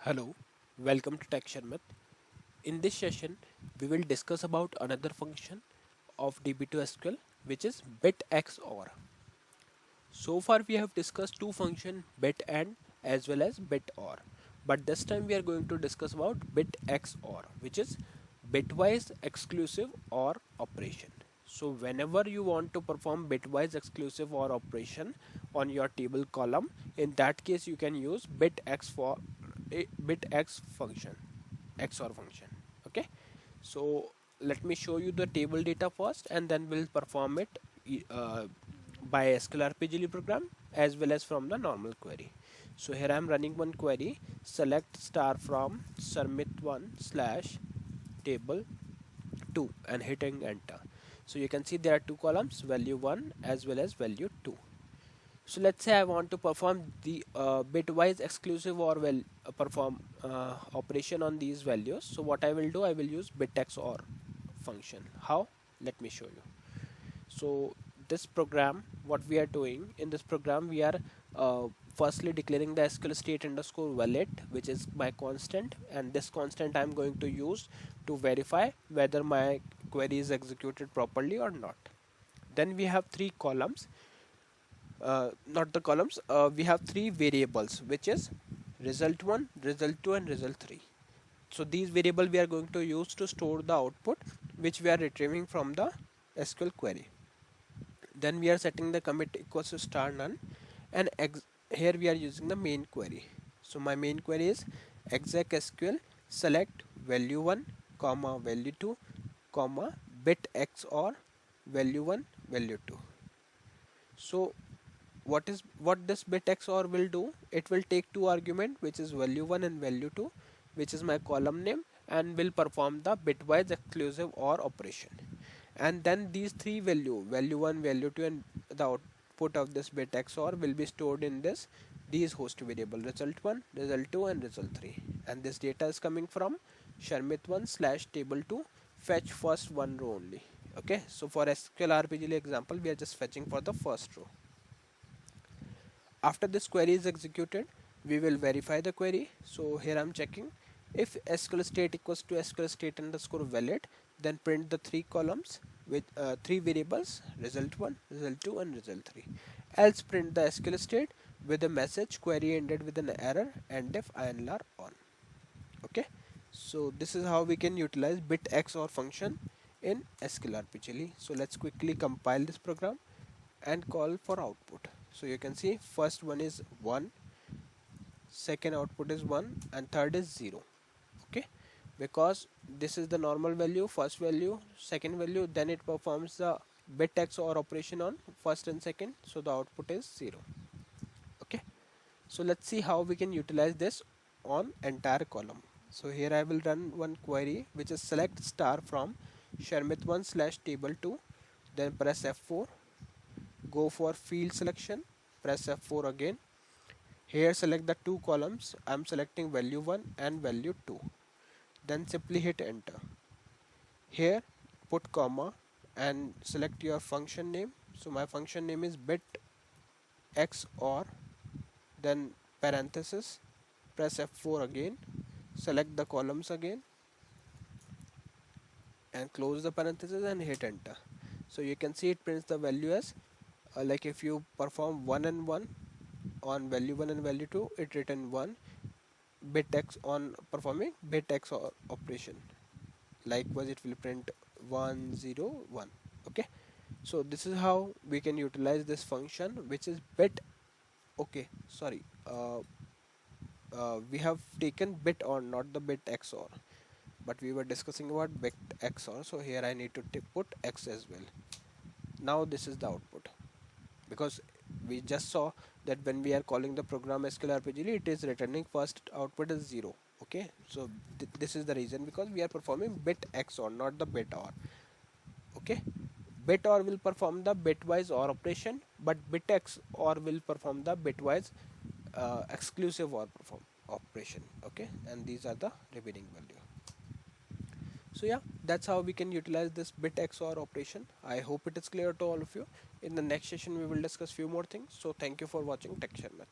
Hello, welcome to Sharmit. In this session, we will discuss about another function of DB2 SQL, which is bitxor. So far, we have discussed two functions, bit and as well as bitOr. But this time, we are going to discuss about bitxor, which is bitwise exclusive OR operation. So whenever you want to perform bitwise exclusive OR operation on your table column, in that case you can use bitx for a bitx function, XOR function. Okay, so let me show you the table data first, and then we'll perform it by SQLRPGLE program as well as from the normal query. So here I am running one query, select star from Sharmit 1 slash table 2 and hitting enter. So you can see there are two columns, value 1 as well as value 2. So let's say I want to perform the bitwise exclusive or perform operation on these values. So what I will do, I will use bitxor function. How? Let me show you. So this program, what we are doing in this program, we are firstly declaring the SQL state underscore valid, which is my constant, and this constant I'm going to use to verify whether my query is executed properly or not. Then we have three columns, not the columns, we have three variables, which is result1, result2 and result3. So these variables we are going to use to store the output which we are retrieving from the SQL query. Then we are setting the commit equals to star none, and here we are using the main query. So my main query is exec SQL select value 1 comma value 2 comma bit x or value 1 value 2. So what this bit XOR will do, it will take two argument, which is value 1 and value 2, which is my column name, and will perform the bitwise exclusive OR operation. And then these three value 1, value 2 and the output of this bit XOR will be stored in these host variable result1, result2 and result3, and this data is coming from Sharmit 1 slash table 2 fetch first one row only. Okay, so for SQLRPGLE example, we are just fetching for the first row. After this query is executed, we will verify the query. So here I am checking if SQL state equals to SQL state underscore valid, then print the three columns with three variables, result1, result2 and result3. Else print the SQL state with a message query ended with an error and if INR on. Okay, so this is how we can utilize bitxor function in SQLRPGLE. So let's quickly compile this program and call for output. So you can see first one is 1, second output is 1 and third is 0. Okay, because this is the normal value, first value, second value, then it performs the bit XOR operation on first and second, so the output is 0. Okay, so let's see how we can utilize this on entire column. So here I will run one query, which is select star from Sharmit 1 slash table 2, then press F4, go for field selection, press F4 again. Here select the two columns, I am selecting value 1 and value 2, then simply hit enter. Here put comma and select your function name. So my function name is bit XOR, then parenthesis, press F4 again, select the columns again and close the parenthesis and hit enter. So you can see it prints the value as like if you perform 1 and 1 on value 1 and value 2, it written 1, bit x on performing bit x or operation, likewise it will print 1 0 1. Okay, so this is how we can utilize this function, which is bit. Okay, sorry, we have taken bit or not the bit XOR, but we were discussing about bit XOR, so here I need to put X as well. Now this is the output, because we just saw that when we are calling the program SQLRPGLE, it is returning first output is 0. Okay, so this is the reason, because we are performing bit XOR, not the bit OR. Okay, bit OR will perform the bitwise OR operation, but bit XOR will perform the bitwise exclusive OR operation. Okay, and these are the remaining value. So yeah, that's how we can utilize this bit XOR operation. I hope it is clear to all of you. In the next session we will discuss few more things. So thank you for watching Sharmit.